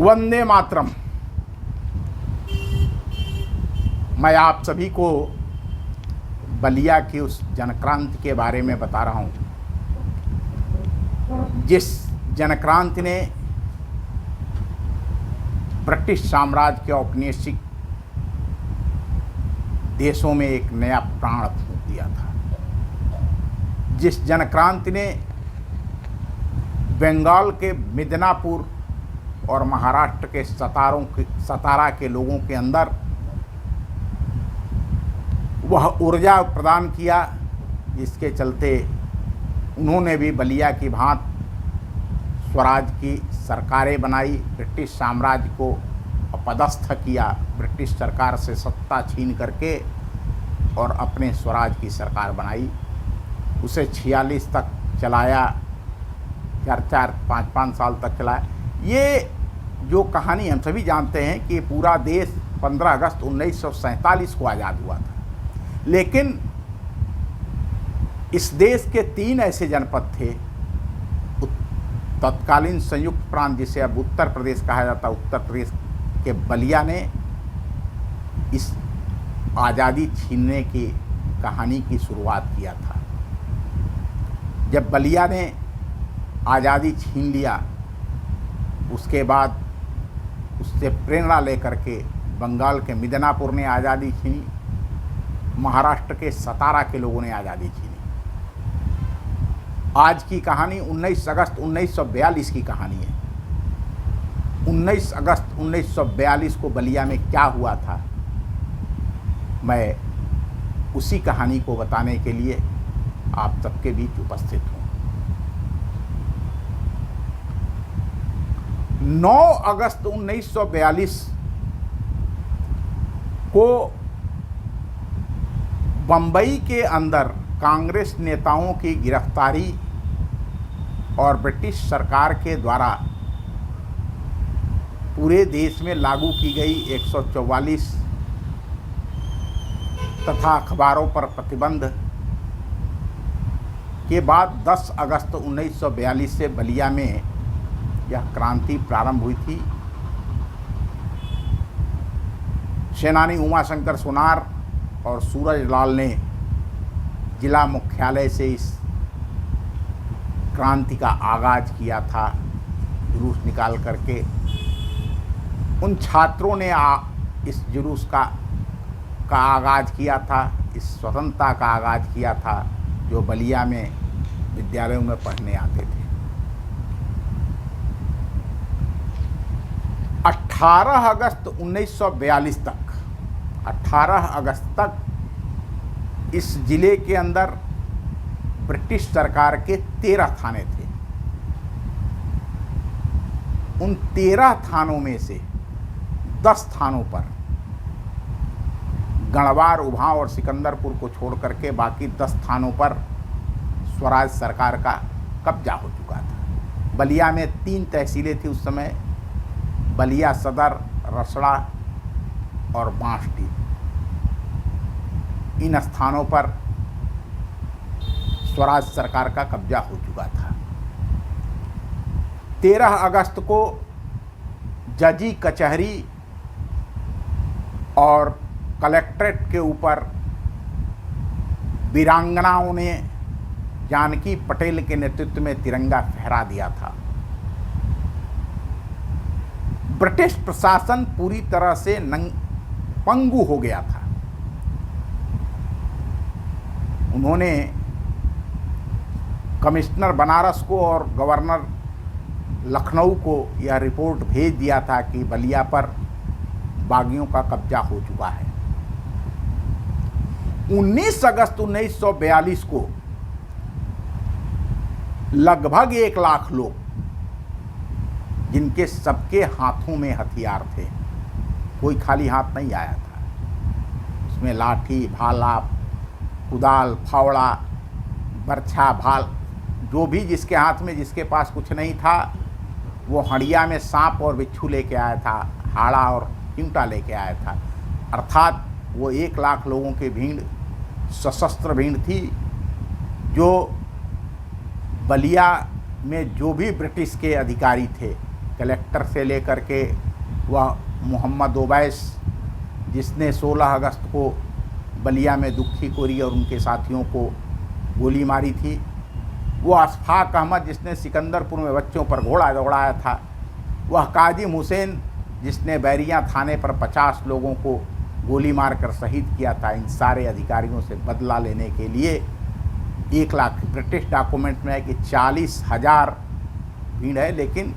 वंदे मातरम। मैं आप सभी को बलिया की उस जनक्रांति के बारे में बता रहा हूं, जिस जनक्रांति ने ब्रिटिश साम्राज्य के औपनिवेशिक देशों में एक नया प्राण फूंक दिया था। जिस जनक्रांति ने बंगाल के मिदनापुर और महाराष्ट्र के सतारा के लोगों के अंदर वह ऊर्जा प्रदान किया, जिसके चलते उन्होंने भी बलिया की भांति स्वराज की सरकारें बनाई, ब्रिटिश साम्राज्य को अपदस्थ किया, ब्रिटिश सरकार से सत्ता छीन करके और अपने स्वराज की सरकार बनाई। उसे 46 तक चलाया, 4-4, 5-5 साल तक चलाया। ये जो कहानी हम सभी जानते हैं कि पूरा देश 15 अगस्त 1947 को आज़ाद हुआ था, लेकिन इस देश के 3 ऐसे जनपद थे, तत्कालीन संयुक्त प्रांत जिसे अब उत्तर प्रदेश कहा जाता, उत्तर प्रदेश के बलिया ने इस आज़ादी छीनने की कहानी की शुरुआत किया था। जब बलिया ने आज़ादी छीन लिया, उसके बाद उससे प्रेरणा लेकर के बंगाल के मिदनापुर ने आज़ादी छीनी, महाराष्ट्र के सतारा के लोगों ने आज़ादी छीनी। आज की कहानी 19 अगस्त 1942 की कहानी है। 19 अगस्त 1942 को बलिया में क्या हुआ था, मैं उसी कहानी को बताने के लिए आप सबके बीच उपस्थित हूँ। 9 अगस्त 1942 को बंबई के अंदर कांग्रेस नेताओं की गिरफ्तारी और ब्रिटिश सरकार के द्वारा पूरे देश में लागू की गई 144 तथा अखबारों पर प्रतिबंध के बाद 10 अगस्त 1942 से बलिया में यह क्रांति प्रारंभ हुई थी। सेनानी उमाशंकर सोनार और सूरजलाल ने जिला मुख्यालय से इस क्रांति का आगाज किया था, जुलूस निकाल करके। उन छात्रों ने इस जुलूस का आगाज किया था, इस स्वतंत्रता का आगाज किया था, जो बलिया में विद्यालयों में पढ़ने आते थे। 18 अगस्त 1942 तक, 18 अगस्त तक इस जिले के अंदर ब्रिटिश सरकार के 13 थाने थे। उन 13 थानों में से 10 थानों पर, गढ़वार, उभाव और सिकंदरपुर को छोड़ करके बाकी 10 थानों पर स्वराज सरकार का कब्जा हो चुका था। बलिया में 3 तहसीलें थी उस समय, बलिया सदर, रसड़ा और बांसडीह। इन स्थानों पर स्वराज सरकार का कब्जा हो चुका था। 13 अगस्त को जजी कचहरी और कलेक्ट्रेट के ऊपर वीरांगनाओं ने जानकी पटेल के नेतृत्व में तिरंगा फहरा दिया था। ब्रिटिश प्रशासन पूरी तरह से पंगु हो गया था। उन्होंने कमिश्नर बनारस को और गवर्नर लखनऊ को यह रिपोर्ट भेज दिया था कि बलिया पर बागियों का कब्जा हो चुका है। 19 अगस्त 1942 को लगभग 1 लाख लोग, जिनके सबके हाथों में हथियार थे, कोई खाली हाथ नहीं आया था, उसमें लाठी, भाला, कुदाल, फावड़ा, बर्छा, भाल, जो भी जिसके हाथ में, जिसके पास कुछ नहीं था, वो हड़िया में सांप और बिच्छू लेके आया था, हाड़ा और चिमटा लेके आया था। अर्थात वो 1 लाख लोगों की भीड़, सशस्त्र भीड़ थी, जो बलिया में जो भी ब्रिटिश के अधिकारी थे कलेक्टर से लेकर के वह मोहम्मद ओवैस जिसने 16 अगस्त को बलिया में दुखी कोरी और उनके साथियों को गोली मारी थी, वो अशफाक अहमद जिसने सिकंदरपुर में बच्चों पर घोड़ा दौड़ाया था, वह काजिम हुसैन जिसने बैरिया थाने पर 50 लोगों को गोली मारकर शहीद किया था, इन सारे अधिकारियों से बदला लेने के लिए 1 लाख, ब्रिटिश डॉक्यूमेंट में है कि 40,000 भीड़ है, लेकिन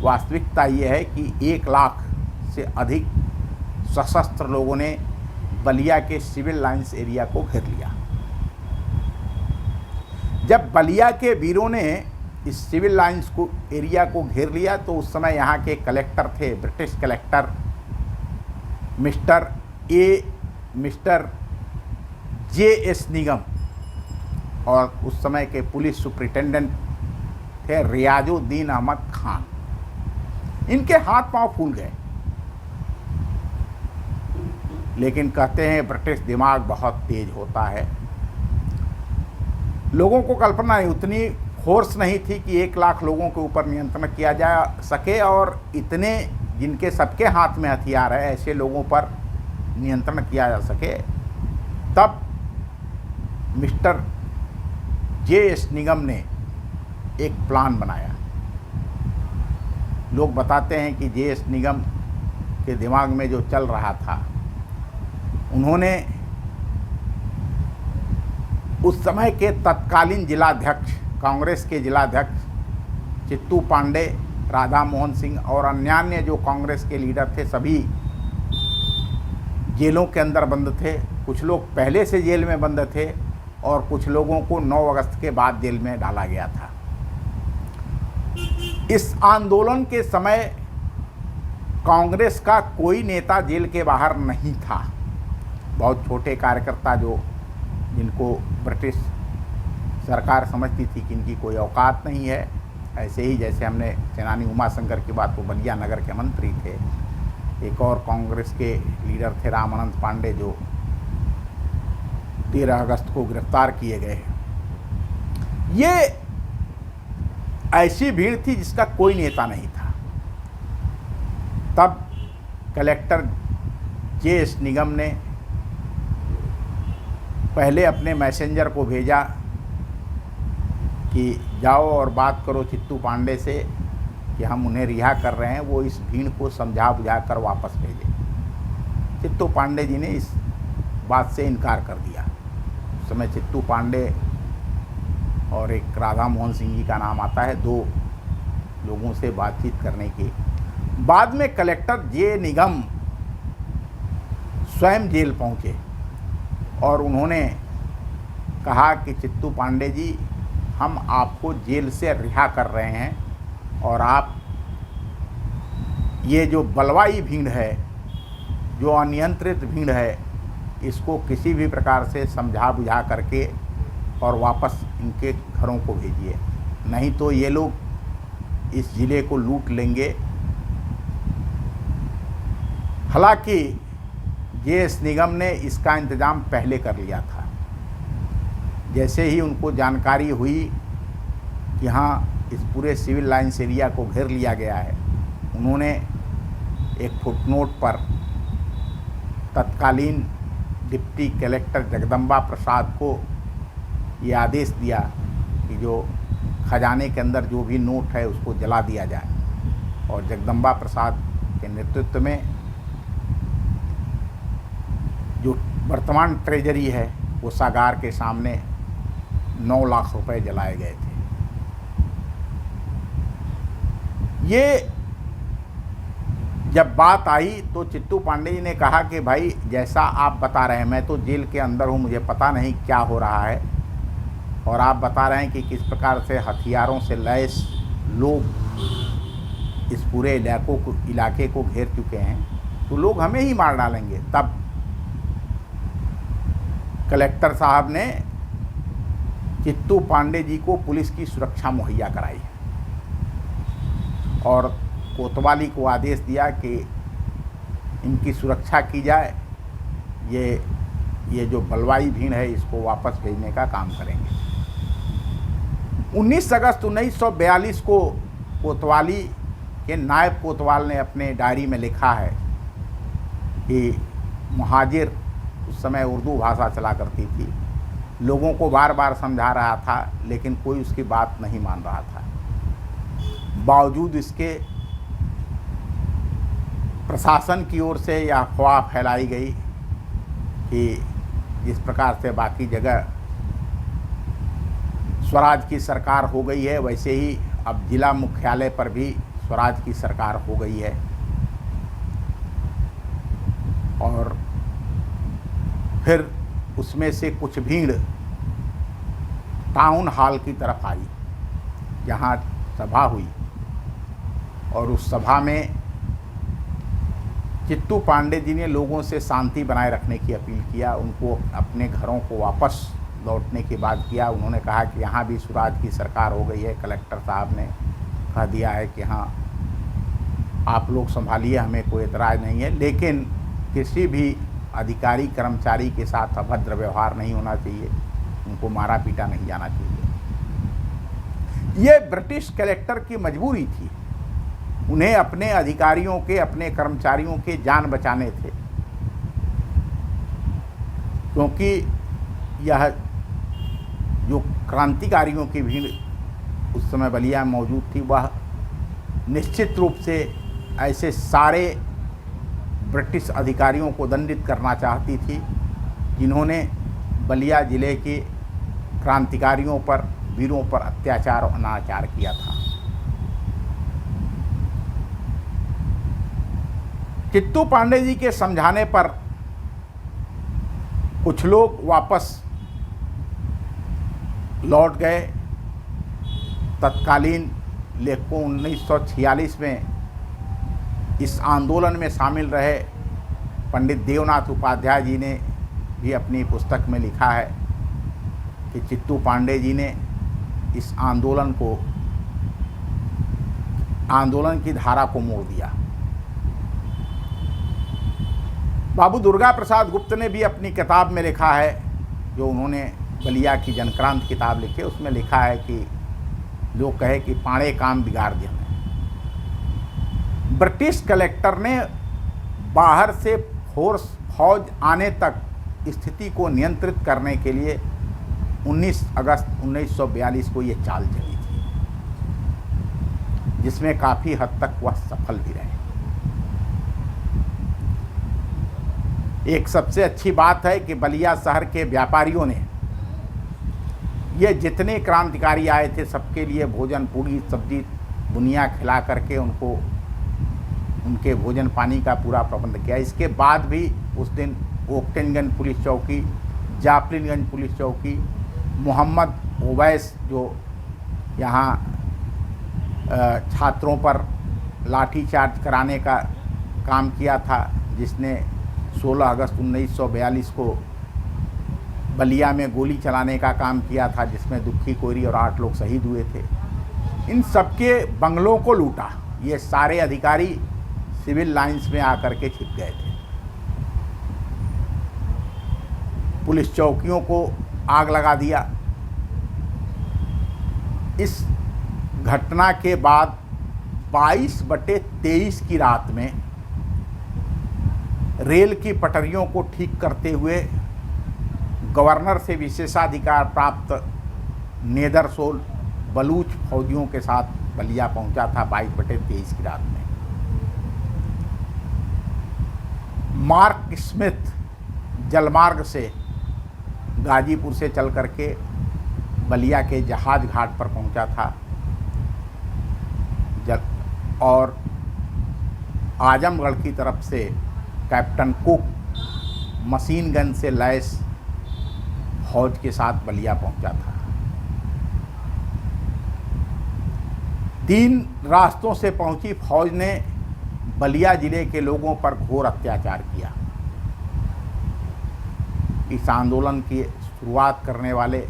वास्तविकता ये है कि 1 लाख से अधिक सशस्त्र लोगों ने बलिया के सिविल लाइंस एरिया को घेर लिया। जब बलिया के वीरों ने इस सिविल लाइंस को एरिया को घेर लिया तो उस समय यहाँ के कलेक्टर थे, ब्रिटिश कलेक्टर मिस्टर J.S. निगम, और उस समय के पुलिस सुपरिटेंडेंट थे रियाजुद्दीन अहमद खान। इनके हाथ पांव फूल गए, लेकिन कहते हैं ब्रिटिश दिमाग बहुत तेज होता है। लोगों को कल्पना नहीं, उतनी फोर्स नहीं थी कि 1 लाख लोगों के ऊपर नियंत्रण किया जा सके, और इतने जिनके सबके हाथ में हथियार है ऐसे लोगों पर नियंत्रण किया जा सके। तब मिस्टर J.S. निगम ने एक प्लान बनाया। लोग बताते हैं कि J.S. निगम के दिमाग में जो चल रहा था, उन्होंने उस समय के तत्कालीन जिलाध्यक्ष, कांग्रेस के जिलाध्यक्ष चित्तू पांडे, राधा मोहन सिंह और अन्य जो कांग्रेस के लीडर थे, सभी जेलों के अंदर बंद थे। कुछ लोग पहले से जेल में बंद थे और कुछ लोगों को 9 अगस्त के बाद जेल में डाला गया था। इस आंदोलन के समय कांग्रेस का कोई नेता जेल के बाहर नहीं था। बहुत छोटे कार्यकर्ता जिनको ब्रिटिश सरकार समझती थी कि इनकी कोई औकात नहीं है, ऐसे ही जैसे हमने सेनानी उमाशंकर की बात, वो बलिया नगर के मंत्री थे। एक और कांग्रेस के लीडर थे रामानंद पांडे, जो 13 अगस्त को गिरफ्तार किए गए। ये ऐसी भीड़ थी जिसका कोई नेता नहीं था। तब कलेक्टर J.S. निगम ने पहले अपने मैसेंजर को भेजा कि जाओ और बात करो चित्तू पांडे से कि हम उन्हें रिहा कर रहे हैं, वो इस भीड़ को समझा बुझा कर वापस भेजे। चित्तू पांडे जी ने इस बात से इनकार कर दिया। उस समय चित्तू पांडे और एक राधा मोहन सिंह जी का नाम आता है, 2 लोगों से बातचीत करने की। बाद में कलेक्टर J. निगम स्वयं जेल पहुंचे और उन्होंने कहा कि चित्तू पांडे जी, हम आपको जेल से रिहा कर रहे हैं और आप ये जो बलवाई भीड़ है, जो अनियंत्रित भीड़ है, इसको किसी भी प्रकार से समझा बुझा करके और वापस इनके घरों को भेजिए, नहीं तो ये लोग इस ज़िले को लूट लेंगे। हालांकि J.S. निगम ने इसका इंतज़ाम पहले कर लिया था। जैसे ही उनको जानकारी हुई कि हाँ इस पूरे सिविल लाइंस एरिया को घेर लिया गया है, उन्होंने एक फुटनोट पर तत्कालीन डिप्टी कलेक्टर जगदम्बा प्रसाद को ये आदेश दिया कि जो खजाने के अंदर जो भी नोट है उसको जला दिया जाए। और जगदम्बा प्रसाद के नेतृत्व में जो वर्तमान ट्रेजरी है, कोषागार के सामने 9 लाख रुपए जलाए गए थे। ये जब बात आई तो चित्तू पांडे जी ने कहा कि भाई जैसा आप बता रहे हैं, मैं तो जेल के अंदर हूँ, मुझे पता नहीं क्या हो रहा है, और आप बता रहे हैं कि किस प्रकार से हथियारों से लैस लोग इस पूरे इलाके को घेर चुके हैं, तो लोग हमें ही मार डालेंगे। तब कलेक्टर साहब ने चित्तू पांडे जी को पुलिस की सुरक्षा मुहैया कराई और कोतवाली को आदेश दिया कि इनकी सुरक्षा की जाए, ये जो बलवाई भीड़ है इसको वापस भेजने का काम करेंगे। 19 अगस्त 1942 को कोतवाली कि नायब कोतवाल ने अपने डायरी में लिखा है कि महाजिर, उस समय उर्दू भाषा चला करती थी, लोगों को बार बार समझा रहा था लेकिन कोई उसकी बात नहीं मान रहा था। बावजूद इसके प्रशासन की ओर से यह अफवाह फैलाई गई कि जिस प्रकार से बाकी जगह स्वराज की सरकार हो गई है, वैसे ही अब जिला मुख्यालय पर भी स्वराज की सरकार हो गई है। और फिर उसमें से कुछ भीड़ टाउन हॉल की तरफ आई जहाँ सभा हुई, और उस सभा में चित्तू पांडे जी ने लोगों से शांति बनाए रखने की अपील किया, उनको अपने घरों को वापस लौटने की बात किया। उन्होंने कहा कि यहाँ भी स्वराज की सरकार हो गई है, कलेक्टर साहब ने कह दिया है कि हाँ आप लोग संभालिए, हमें कोई एतराज़ नहीं है, लेकिन किसी भी अधिकारी कर्मचारी के साथ अभद्र व्यवहार नहीं होना चाहिए, उनको मारा पीटा नहीं जाना चाहिए। ये ब्रिटिश कलेक्टर की मजबूरी थी, उन्हें अपने अधिकारियों के, अपने कर्मचारियों के जान बचाने थे, क्योंकि यह जो क्रांतिकारियों की भीड़ उस समय बलिया में मौजूद थी, वह निश्चित रूप से ऐसे सारे ब्रिटिश अधिकारियों को दंडित करना चाहती थी जिन्होंने बलिया जिले के क्रांतिकारियों पर, वीरों पर अत्याचार और अनाचार किया था। चित्तू पांडे जी के समझाने पर कुछ लोग वापस लौट गए। तत्कालीन लेखकों 1946 में इस आंदोलन में शामिल रहे पंडित देवनाथ उपाध्याय जी ने भी अपनी पुस्तक में लिखा है कि चित्तू पांडे जी ने इस आंदोलन की धारा को मोड़ दिया। बाबू दुर्गा प्रसाद गुप्त ने भी अपनी किताब में लिखा है, जो उन्होंने बलिया की जनक्रांति किताब लिखी, उसमें लिखा है कि लोग कहे कि पाड़े काम बिगाड़ दिया। ब्रिटिश कलेक्टर ने बाहर से फौज आने तक स्थिति को नियंत्रित करने के लिए 19 अगस्त 1942 को ये चाल चली थी, जिसमें काफ़ी हद तक वह सफल भी रहे। एक सबसे अच्छी बात है कि बलिया शहर के व्यापारियों ने, ये जितने क्रांतिकारी आए थे, सबके लिए भोजन, पूरी सब्जी, बुनिया खिला करके उनको उनके भोजन पानी का पूरा प्रबंध किया। इसके बाद भी उस दिन ओक्टेनगंज पुलिस चौकी, जाफलिनगंज पुलिस चौकी, मोहम्मद ओवैस जो यहाँ छात्रों पर लाठीचार्ज कराने का काम किया था, जिसने 16 अगस्त 1942 को बलिया में गोली चलाने का काम किया था, जिसमें दुखी कोयरी और 8 लोग शहीद हुए थे, इन सबके बंगलों को लूटा। ये सारे अधिकारी सिविल लाइंस में आकर के छिप गए थे। पुलिस चौकियों को आग लगा दिया। इस घटना के बाद 22/23 की रात में रेल की पटरियों को ठीक करते हुए गवर्नर से विशेषाधिकार प्राप्त नेदरसोल बलूच फौजियों के साथ बलिया पहुंचा था 22/23 की रात में। मार्क स्मिथ जलमार्ग से गाजीपुर से चल करके बलिया के जहाज घाट पर पहुंचा था और आजमगढ़ की तरफ से कैप्टन कुक मशीन गन से लैस फौज के साथ बलिया पहुंचा था। 3 रास्तों से पहुंची फौज ने बलिया जिले के लोगों पर घोर अत्याचार किया। इस आंदोलन की शुरुआत करने वाले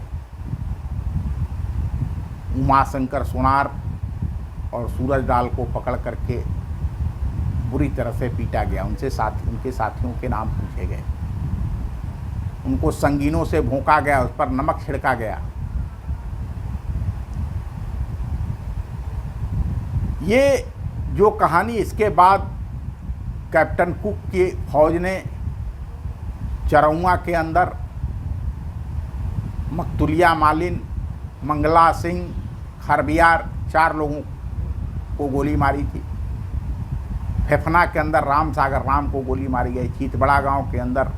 उमाशंकर सोनार और सूरज डाल को पकड़ करके बुरी तरह से पीटा गया। उनके साथियों के नाम पूछे गए, उनको संगीनों से भोंका गया, उस पर नमक छिड़का गया। ये जो कहानी इसके बाद कैप्टन कुक की फौज ने चरौआ के अंदर मकतुलिया मालिन, मंगला सिंह, खरबियार 4 लोगों को गोली मारी थी। फेफना के अंदर राम सागर राम को गोली मारी गई। चीतबड़ा गांव के अंदर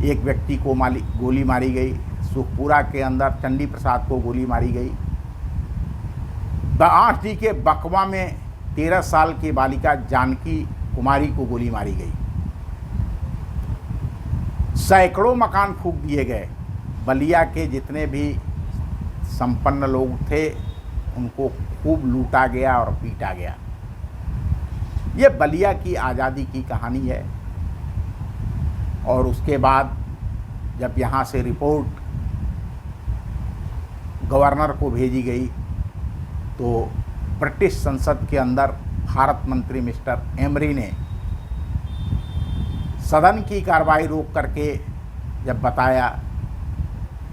एक व्यक्ति को गोली मारी गई। सुखपुरा के अंदर चंडी प्रसाद को गोली मारी गई। बांसडी के बकवा में 13 साल की बालिका जानकी कुमारी को गोली मारी गई। सैकड़ों मकान फूंक दिए गए। बलिया के जितने भी संपन्न लोग थे उनको खूब लूटा गया और पीटा गया। ये बलिया की आज़ादी की कहानी है। और उसके बाद जब यहाँ से रिपोर्ट गवर्नर को भेजी गई तो ब्रिटिश संसद के अंदर भारत मंत्री मिस्टर एमरी ने सदन की कार्रवाई रोक करके जब बताया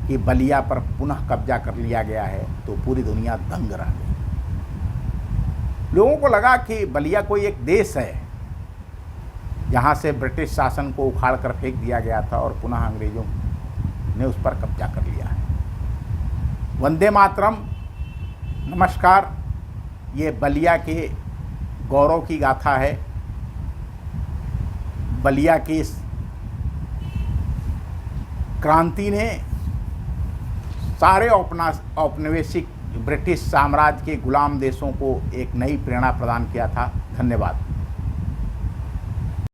कि बलिया पर पुनः कब्जा कर लिया गया है तो पूरी दुनिया दंग रह गई। लोगों को लगा कि बलिया कोई एक देश है जहाँ से ब्रिटिश शासन को उखाड़ कर फेंक दिया गया था और पुनः अंग्रेजों ने उस पर कब्जा कर लिया है। वंदे मातरम, नमस्कार। ये बलिया के गौरव की गाथा है। बलिया की इस क्रांति ने सारे औपनिवेशिक ब्रिटिश साम्राज्य के गुलाम देशों को एक नई प्रेरणा प्रदान किया था। धन्यवाद।